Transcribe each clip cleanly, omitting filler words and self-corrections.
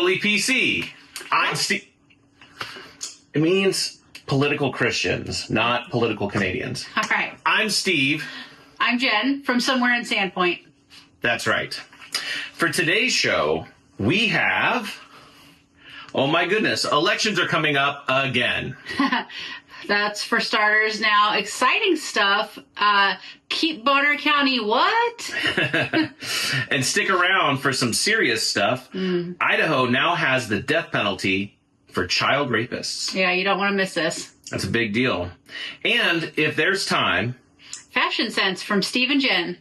totally PC. I'm Steve. It means political Christians, not political Canadians. All right. I'm Steve. I'm Jen from somewhere in Sandpoint. That's right. For today's show, we have... Oh my goodness, elections are coming up again. That's for starters. Now, exciting stuff. Keep Bonner County what? And stick around for some serious stuff. Idaho now has the death penalty for child rapists. Yeah, you don't want to miss this. That's a big deal. And if there's time... Fashion Sense from Steve and Jen.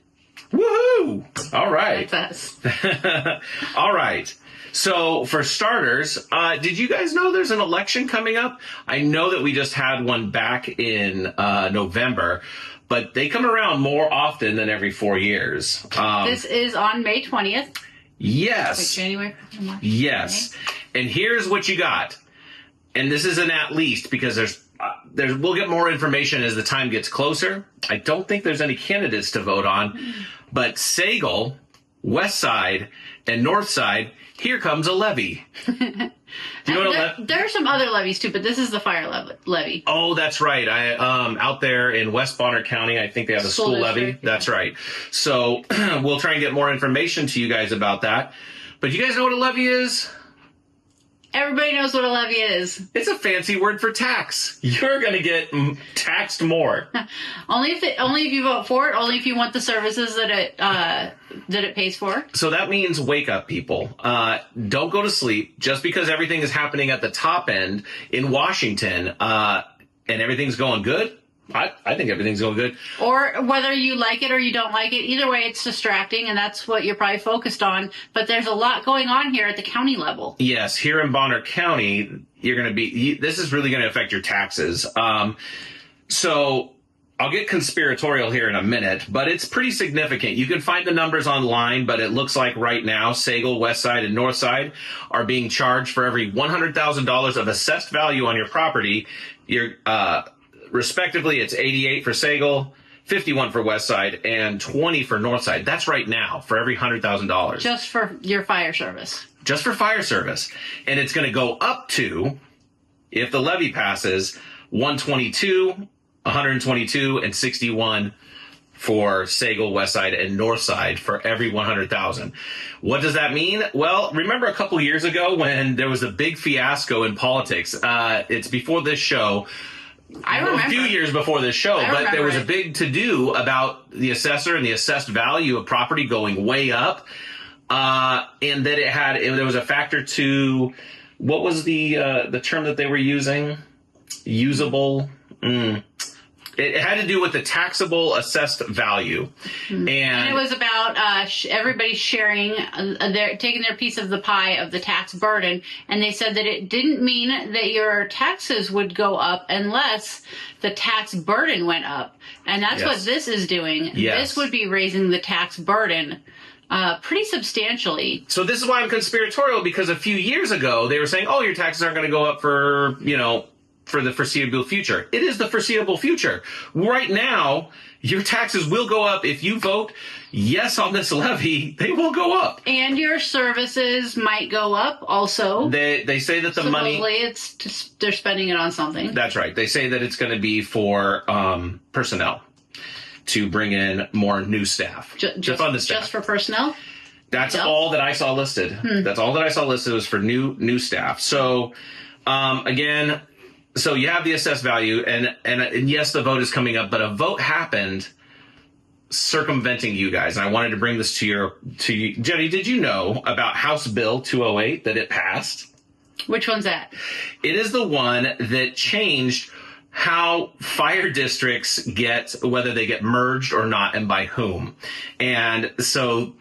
Woohoo! All right. That's us. All right. So, for starters, did you guys know there's an election coming up? I know that we just had one back in November, but they come around more often than every 4 years. This is on May 20th. Yes. Wait, January? March, yes. May? And here's what you got. And this is an at least because we'll get more information as the time gets closer. I don't think there's any candidates to vote on, but Sagal, West Side, and North Side, here comes a levy. Do you know what there are some other levies too, but this is the fire levy. Oh, that's right. Out there in West Bonner County, I think they have a school levy. Yeah. That's right. So we'll try and get more information to you guys about that. But you guys know what a levy is? Everybody knows what a levy is. It's a fancy word for tax. You're going to get taxed more. Only if you vote for it. Only if you want the services that it pays for. So that means wake up, people. Don't go to sleep just because everything is happening at the top end in Washington and everything's going good. I think everything's going good. Or whether you like it or you don't like it, either way, it's distracting, and that's what you're probably focused on. But there's a lot going on here at the county level. Yes, here in Bonner County, this is really going to affect your taxes. So I'll get conspiratorial here in a minute, but it's pretty significant. You can find the numbers online, but it looks like right now, Sagal, West Side, and North Side are being charged for every $100,000 of assessed value on your property. Respectively, it's 88 for Sagal, 51 for West Side, and 20 for North Side. That's right now for every $100,000. Just for your fire service. Just for fire service. And it's going to go up to, if the levy passes, 122, 122, and 61 for Sagal, West Side, and North Side for every 100,000. What does that mean? Well, remember a couple years ago when there was a big fiasco in politics? It's before this show. I remember. A few years before this show, but there was a big to-do about the assessor and the assessed value of property going way up, and that there was a factor to, what was the term that they were using? Usable. It had to do with the taxable assessed value. And it was about everybody sharing, taking their piece of the pie of the tax burden. And they said that it didn't mean that your taxes would go up unless the tax burden went up. And that's what this is doing. Yes. This would be raising the tax burden pretty substantially. So this is why I'm conspiratorial, because a few years ago they were saying, oh, your taxes aren't going to go up for the foreseeable future. It is the foreseeable future. Right now, your taxes will go up. If you vote yes on this levy, they will go up. And your services might go up also. They say that the money... Supposedly, they're spending it on something. That's right. They say that it's going to be for personnel, to bring in more new staff. To fund the staff. Just for personnel? That's all that I saw listed. That's all that I saw listed was for new staff. So, again... So you have the assessed value, and yes, the vote is coming up, but a vote happened circumventing you guys. And I wanted to bring this to you. Jenny, did you know about House Bill 208, that it passed? Which one's that? It is the one that changed how fire districts whether they get merged or not, and by whom. And so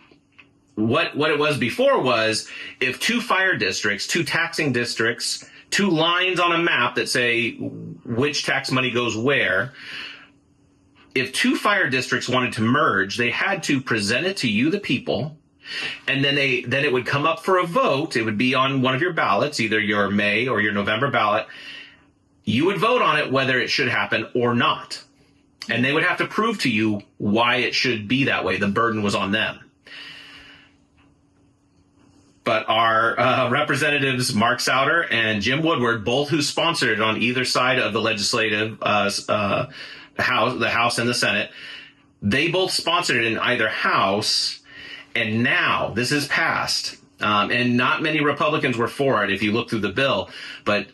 what it was before was, if two fire districts, two taxing districts, two lines on a map that say which tax money goes where, if two fire districts wanted to merge, they had to present it to you, the people, and then it would come up for a vote. It would be on one of your ballots, either your May or your November ballot. You would vote on it whether it should happen or not. And they would have to prove to you why it should be that way. The burden was on them. But our representatives, Mark Souder and Jim Woodward, both who sponsored it on either side of the legislative the House and the Senate, they both sponsored it in either house. And now this is passed. And not many Republicans were for it if you look through the bill. But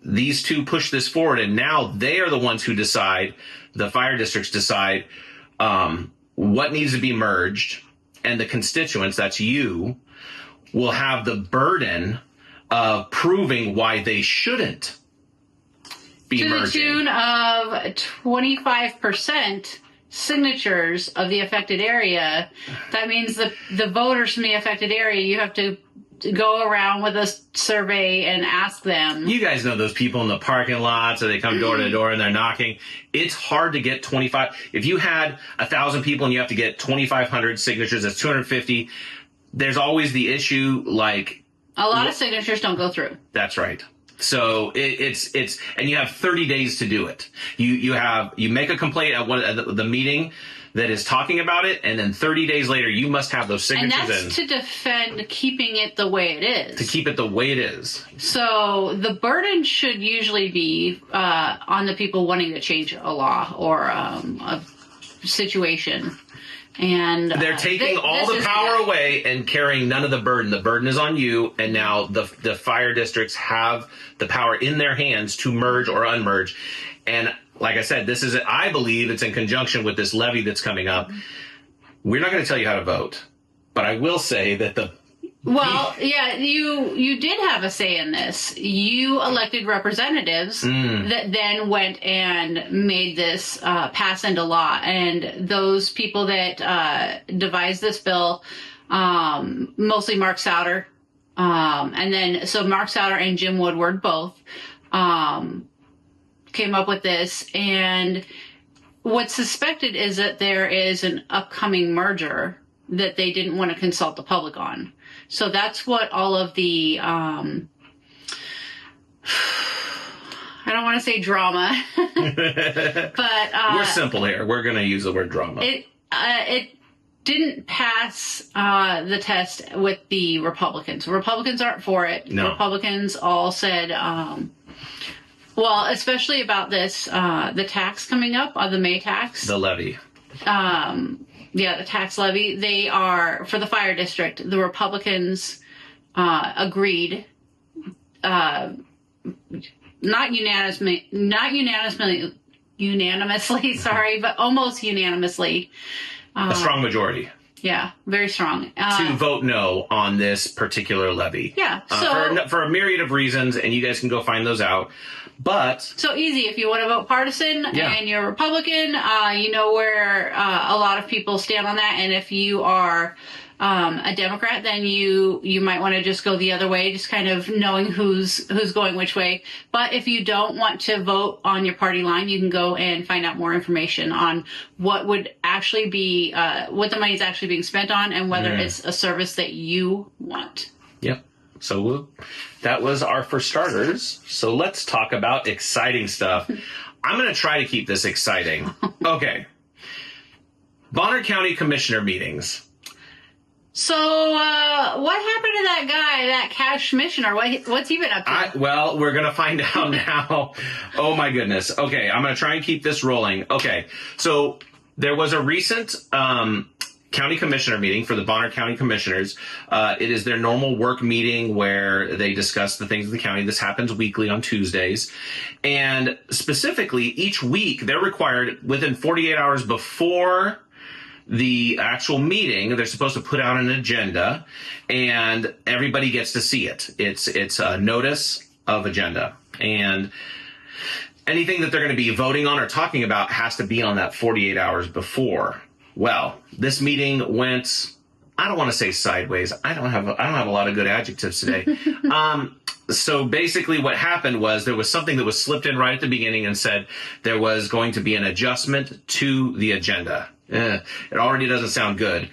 these two pushed this forward, and now they are the ones who decide, the fire districts decide what needs to be merged. And the constituents, that's you, will have the burden of proving why they shouldn't be to merging. the tune of 25% signatures of the affected area. That means the voters from the affected area, you have to go around with a survey and ask them. You guys know those people in the parking lots, or they come door to door and they're knocking. It's hard to get 25. If you had 1,000 people and you have to get 2,500 signatures, that's 250. There's always the issue, like, a lot of signatures don't go through. That's right. So it's and you have 30 days to do it. You make a complaint at the meeting that is talking about it, and then 30 days later you must have those signatures in. And that's to defend keeping it the way it is. To keep it the way it is. So the burden should usually be on the people wanting to change a law or a situation. And they're taking all the power away and carrying none of the burden. The burden is on you, and now the fire districts have the power in their hands to merge or unmerge. And like I said, this is, I believe it's in conjunction with this levy that's coming up. We're not going to tell you how to vote, but I will say that well, yeah, you did have a say in this. You elected representatives that then went and made this pass into law. And those people that devised this bill, mostly Mark Souder, and then so Mark Souder and Jim Woodward both came up with this. And what's suspected is that there is an upcoming merger that they didn't want to consult the public on. So that's what all of the, I don't want to say drama, but we're simple here. We're going to use the word drama. It didn't pass the test with the Republicans. Republicans aren't for it. No. Republicans all said, well, especially about this, the tax coming up, the May tax. The levy. The tax levy. They are, for the fire district, the Republicans agreed, not unanimously, sorry, but almost unanimously. A strong majority. Yeah, very strong. To vote no on this particular levy. Yeah. So for a myriad of reasons, and you guys can go find those out. But so easy. If you want to vote partisan and you're Republican, you know where a lot of people stand on that. And if you are a Democrat, then you might want to just go the other way, just kind of knowing who's going which way. But if you don't want to vote on your party line, you can go and find out more information on what would actually be what the money is actually being spent on, and whether it's a service that you want. Yep. So that was our for starters. So let's talk about exciting stuff. I'm going to try to keep this exciting. Okay. Bonner County Commissioner meetings. So what happened to that guy, that Cash Commissioner? What's he been up to? Well, we're going to find out now. Oh, my goodness. Okay, I'm going to try and keep this rolling. Okay, so there was a recent county commissioner meeting for the Bonner County Commissioners. It is their normal work meeting where they discuss the things of the county. This happens weekly on Tuesdays. And specifically, each week, they're required within 48 hours before the actual meeting, they're supposed to put out an agenda, and everybody gets to see it. It's a notice of agenda. And anything that they're going to be voting on or talking about has to be on that 48 hours before. Well, this meeting went, I don't want to say sideways. I don't have a lot of good adjectives today. So basically what happened was there was something that was slipped in right at the beginning and said there was going to be an adjustment to the agenda. It already doesn't sound good.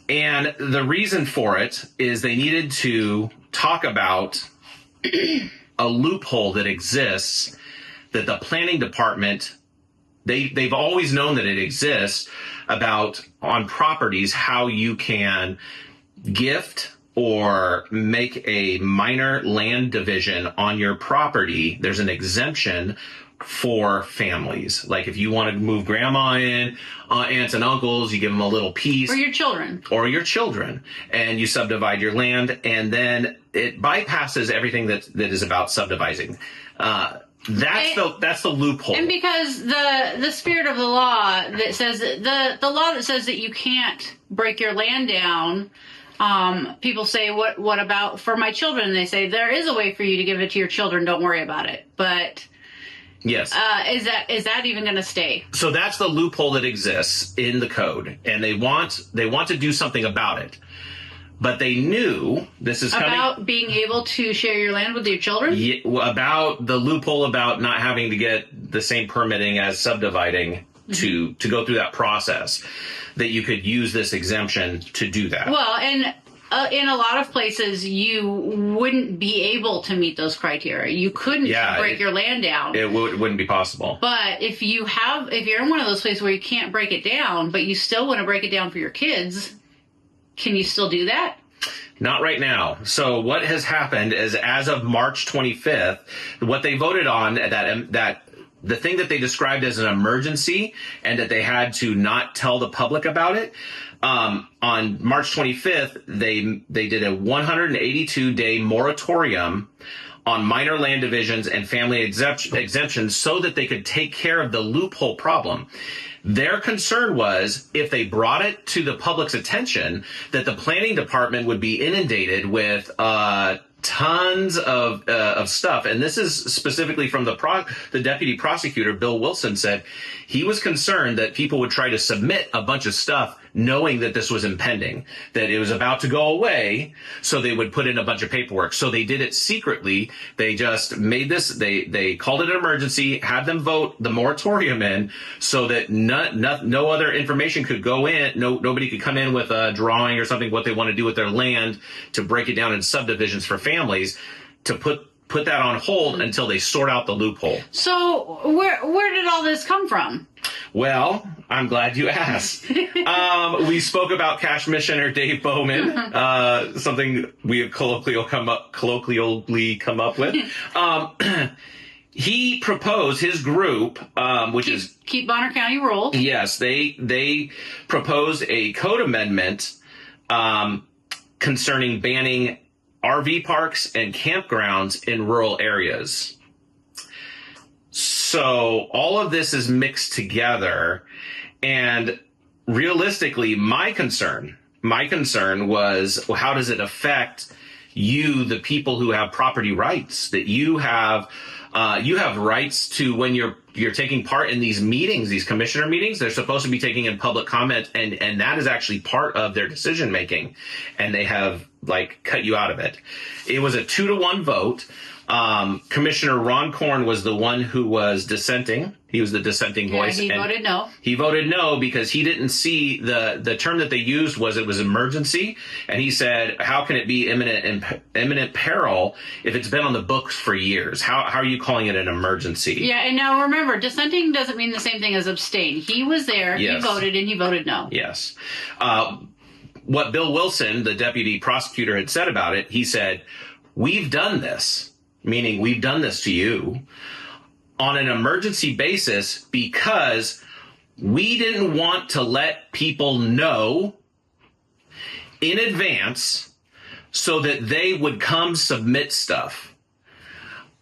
And the reason for it is they needed to talk about a loophole that exists that the planning department, they've always known that it exists, about on properties how you can gift or make a minor land division on your property, there's an exemption for families. Like if you want to move grandma in, aunts and uncles, you give them a little piece. Or your children. Or your children. And you subdivide your land, and then it bypasses everything that is about subdividing. That's the loophole. And because the spirit of the law that says the law that says that you can't break your land down, people say, what about for my children? And they say there is a way for you to give it to your children. Don't worry about it. But yes, is that even going to stay? So that's the loophole that exists in the code, and they want to do something about it. But they knew this is coming. About being able to share your land with your children? Yeah, about the loophole about not having to get the same permitting as subdividing to go through that process, that you could use this exemption to do that. Well, and in a lot of places, you wouldn't be able to meet those criteria. You couldn't break your land down. It wouldn't be possible. But if you're in one of those places where you can't break it down, but you still want to break it down for your kids, can you still do that? Not right now. So what has happened is, as of March 25th, what they voted on, that the thing that they described as an emergency and that they had to not tell the public about it, on March 25th, they did a 182-day moratorium on minor land divisions and family exemptions so that they could take care of the loophole problem. Their concern was, if they brought it to the public's attention, that the planning department would be inundated with tons of stuff. And this is specifically from the deputy prosecutor, Bill Wilson, said he was concerned that people would try to submit a bunch of stuff knowing that this was impending, that it was about to go away, so they would put in a bunch of paperwork. So they did it secretly. They just made this, they called it an emergency, had them vote the moratorium in so that no other information could go in. Nobody could come in with a drawing or something, what they want to do with their land, to break it down in subdivisions for families, to put that on hold until they sort out the loophole. So where did all this come from? Well, I'm glad you asked. We spoke about Cash Commissioner Dave Bowman, something we have colloquially come up with. He proposed, his group, which is Keep Bonner County Rules. Yes, they proposed a code amendment concerning banning RV parks and campgrounds in rural areas. So all of this is mixed together, and realistically, my concern was, well, how does it affect you, the people who have property rights, that you have rights to, when you're taking part in these meetings, these commissioner meetings, they're supposed to be taking in public comment, and that is actually part of their decision making, and they have cut you out of it. It was a 2-1 vote. Commissioner Ron Korn was the one who was dissenting. He was the dissenting voice. He voted no. He voted no because he didn't see the term that they used was, it was emergency. And he said, how can it be imminent peril if it's been on the books for years? How are you calling it an emergency? Yeah, and now remember, dissenting doesn't mean the same thing as abstain. He was there, yes. He voted, and he voted no. Yes. What Bill Wilson, the deputy prosecutor, had said about it, he said, we've done this, meaning we've done this to you, on an emergency basis because we didn't want to let people know in advance so that they would come submit stuff.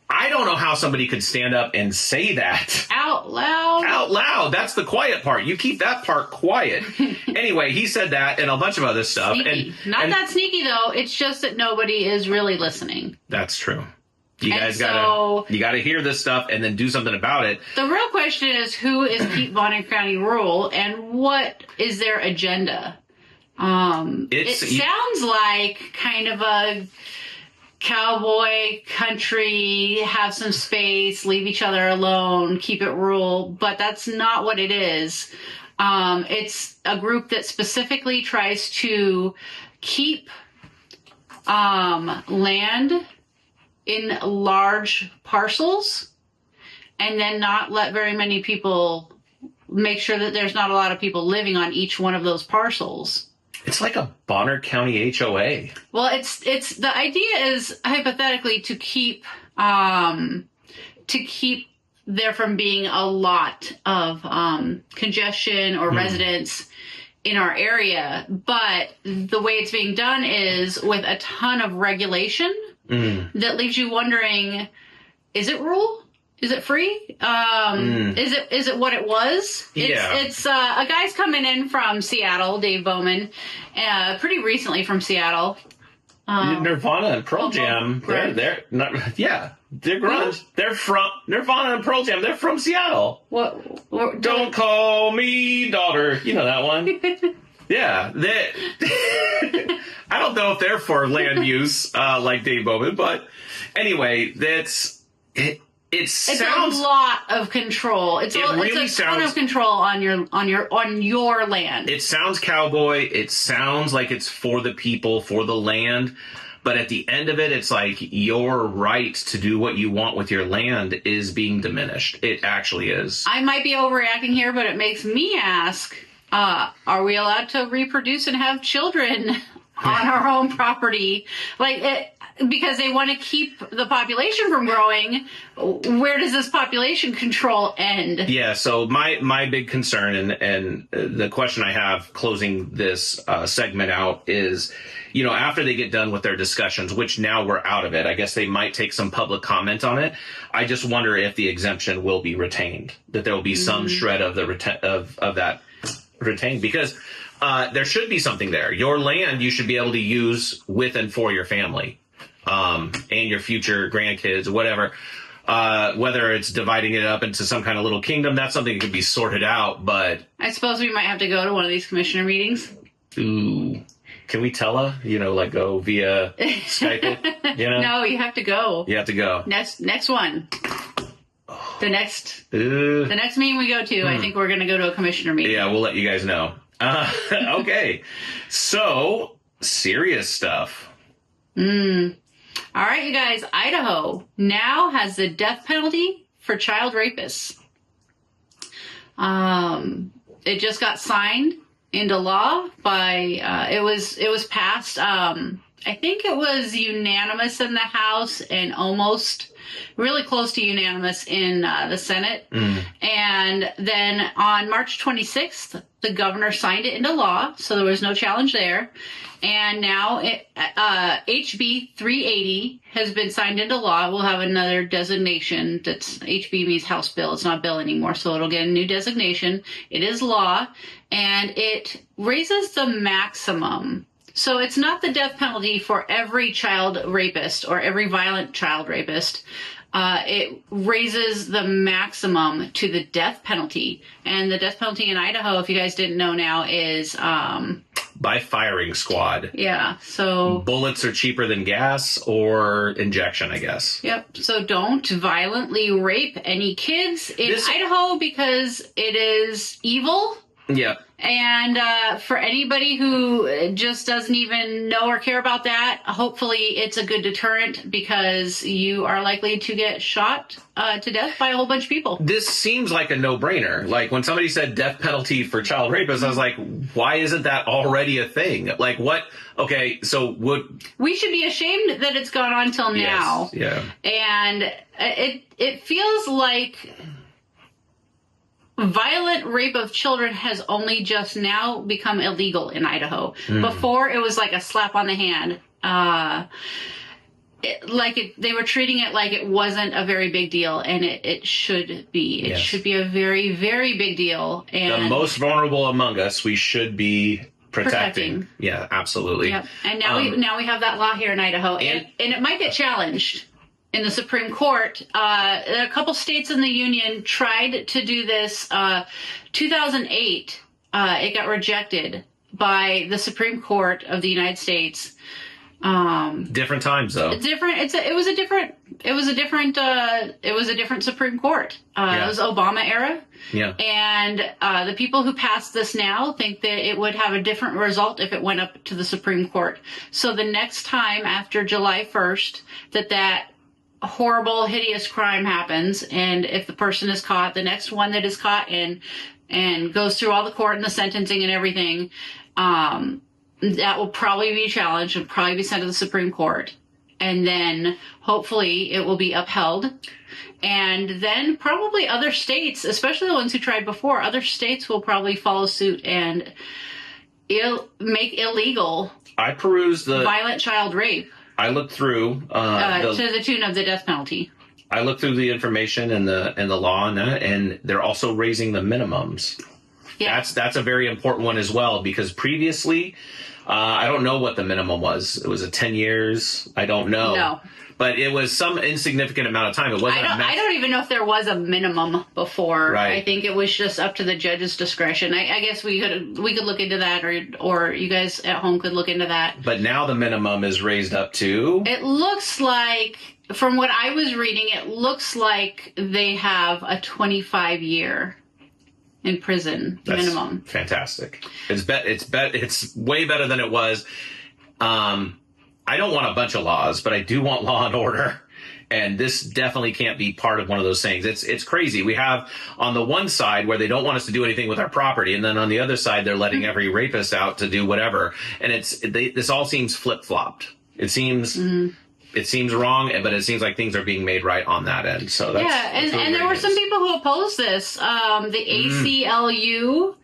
I don't know how somebody could stand up and say that. Out loud. Out loud. That's the quiet part. You keep that part quiet. Anyway, he said that and a bunch of other stuff. Sneaky. Not that sneaky, though. It's just that nobody is really listening. That's true. You guys gotta hear this stuff and then do something about it. The real question is, who is Keep Bonner County Rural, and what is their agenda? It sounds like kind of a cowboy country, have some space, leave each other alone, keep it rural, but that's not what it is. It's a group that specifically tries to keep land in large parcels and then not let very many people, make sure that there's not a lot of people living on each one of those parcels. It's like a Bonner County HOA. Well, it's the idea is hypothetically to keep there from being a lot of congestion or residents in our area. But the way it's being done is with a ton of regulation that leaves you wondering, is it rural? Is it free? Is it what it was? It's a guy's coming in from Seattle, Dave Bowman, pretty recently from Seattle. Nirvana and Pearl Jam, they're grunge. They're from Nirvana and Pearl Jam. They're from Seattle. What Don't call me daughter. You know that one. Yeah, I don't know if they're for land use like Dave Bowman, but anyway, it sounds a lot of control. It's a ton of control on your land. It sounds cowboy. It sounds like it's for the people, for the land. But at the end of it, it's like your right to do what you want with your land is being diminished. It actually is. I might be overreacting here, but it makes me ask, are we allowed to reproduce and have children on our own property? Because they want to keep the population from growing. Where does this population control end? Yeah, so my big concern and the question I have closing this segment out is, after they get done with their discussions, which now we're out of it, I guess they might take some public comment on it. I just wonder if the exemption will be retained, that there will be some shred of that retained, because there should be something there. Your land you should be able to use with and for your family. And your future grandkids, whatever, whether it's dividing it up into some kind of little kingdom, that's something that could be sorted out. But I suppose we might have to go to one of these commissioner meetings. Ooh, can we go via Skype? No, you have to go. You have to go. Next one. The next meeting we go to, I think we're going to go to a commissioner meeting. Yeah, we'll let you guys know. Okay, so serious stuff. All right, you guys, Idaho now has the death penalty for child rapists. It just got signed into law by, it was passed, I think it was unanimous in the House and almost really close to unanimous in the Senate. And then on March 26th, the governor signed it into law, so there was no challenge there. And now HB 380 has been signed into law. We'll have another designation. That's HB means House bill. It's not bill anymore, so it'll get a new designation. It is law, and it raises the maximum. So it's not the death penalty for every child rapist or every violent child rapist. It raises the maximum to the death penalty. And the death penalty in Idaho, if you guys didn't know now, is by firing squad. Yeah, so bullets are cheaper than gas or injection, I guess. Yep. So don't violently rape any kids in Idaho because it is evil. Yeah. And for anybody who just doesn't even know or care about that, hopefully it's a good deterrent because you are likely to get shot to death by a whole bunch of people. This seems like a no-brainer. Like when somebody said death penalty for child rapists, I was like, why isn't that already a thing? Like what? Okay, so we should be ashamed that it's gone on till now. Yeah. And it feels like violent rape of children has only just now become illegal in Idaho. Before, it was like a slap on the hand. They were treating it like it wasn't a very big deal, and it should be. It should be a very, very big deal. And the most vulnerable among us, we should be protecting. Yeah, absolutely. Yep. And now we have that law here in Idaho, and it might get challenged in the Supreme Court. A couple states in the union tried to do this. 2008, it got rejected by the Supreme Court of the United States. Different times, though. It was a different Supreme Court. It was Obama era. Yeah. And the people who passed this now think that it would have a different result if it went up to the Supreme Court. So the next time after July 1st that horrible, hideous crime happens, and if the person is caught, the next one that is caught and goes through all the court and the sentencing and everything, that will probably be challenged and probably be sent to the Supreme Court. And then hopefully it will be upheld. And then probably other states, especially the ones who tried before, other states will probably follow suit and make illegal I perused the violent child rape. I looked through to the tune of the death penalty. I looked through the information and the law on that, and they're also raising the minimums. Yeah. That's a very important one as well, because previously, I don't know what the minimum was. It was a 10 years. I don't know. No. But it was some insignificant amount of time. It wasn't. I don't even know if there was a minimum before. Right. I think it was just up to the judge's discretion. I guess we could look into that, or you guys at home could look into that. But now the minimum is raised up to. It looks like, from what I was reading, it looks like they have a 25-year in prison minimum. Fantastic. It's way better than it was. I don't want a bunch of laws, but I do want law and order. And this definitely can't be part of one of those things. It's crazy. We have on the one side where they don't want us to do anything with our property, and then on the other side they're letting every rapist out to do whatever. And this all seems flip-flopped. It seems it seems wrong, but it seems like things are being made right on that end. So that's and there were some people who opposed this. The ACLU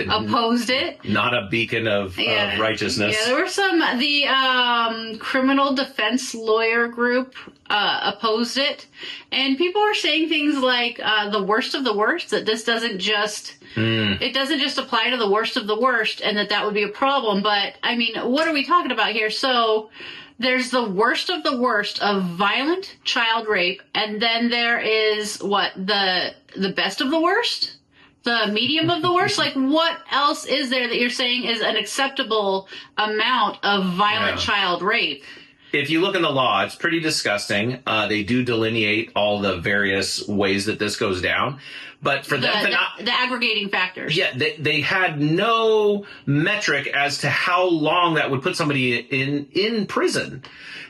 opposed it. Not a beacon of righteousness. Yeah, there were some. The criminal defense lawyer group opposed it, and people were saying things like the worst of the worst. That this doesn't just it doesn't just apply to the worst of the worst, and that would be a problem. But I mean, what are we talking about here? So. There's the worst of violent child rape, and then there is the best of the worst, the medium of the worst. Like, what else is there that you're saying is an acceptable amount of violent child rape? If you look in the law, it's pretty disgusting. They do delineate all the various ways that this goes down. But for them to not... The aggregating factors. Yeah, they had no metric as to how long that would put somebody in prison.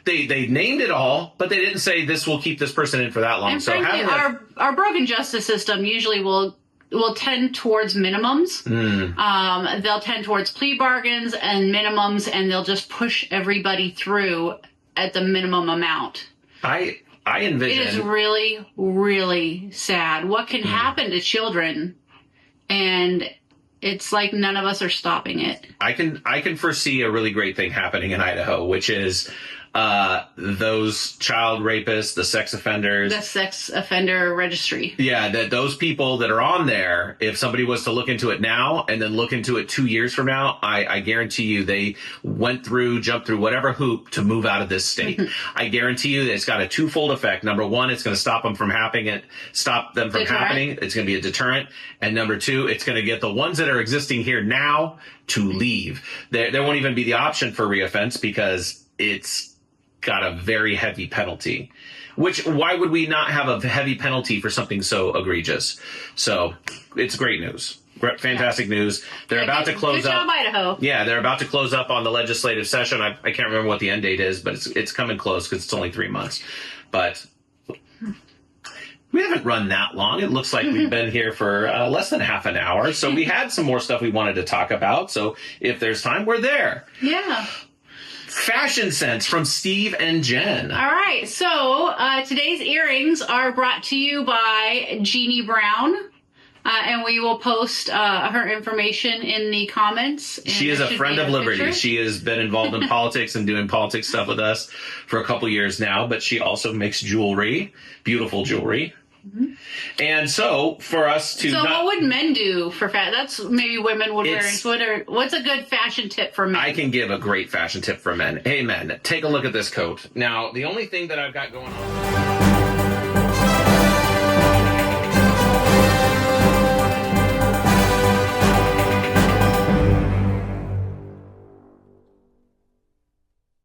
They named it all, but they didn't say this will keep this person in for that long. And so frankly, our broken justice system usually will tend towards minimums. They'll tend towards plea bargains and minimums, and they'll just push everybody through at the minimum amount. I envision... It is really, really sad what can happen to children, and it's like none of us are stopping it. I can foresee a really great thing happening in Idaho, which is those child rapists, the sex offenders. The sex offender registry. Yeah, that those people that are on there, if somebody was to look into it now and then look into it 2 years from now, I guarantee you they jumped through whatever hoop to move out of this state. I guarantee you that it's got a twofold effect. Number one, it's going to stop them from happening. It's going to be a deterrent. And number two, it's going to get the ones that are existing here now to leave. There won't even be the option for reoffense because it's got a very heavy penalty. Why would we not have a heavy penalty for something so egregious? So it's great news. Fantastic news. They're about to close good up. job, Idaho. Yeah, they're about to close up on the legislative session. I can't remember what the end date is, but it's coming close because it's only 3 months. But we haven't run that long. It looks like we've been here for less than half an hour. So we had some more stuff we wanted to talk about. So if there's time, we're there. Yeah. Fashion Sense from Steve and Jen. All right. So today's earrings are brought to you by Jeannie Brown. And we will post her information in the comments. She is a friend of Liberty. Picture. She has been involved in politics and doing politics stuff with us for a couple years now, but she also makes jewelry, beautiful jewelry. Mm-hmm. And so for us to... So what would men do for fashion? That's maybe women would wear. What's a good fashion tip for men? I can give a great fashion tip for men. Hey, men, take a look at this coat. Now, the only thing that I've got going on...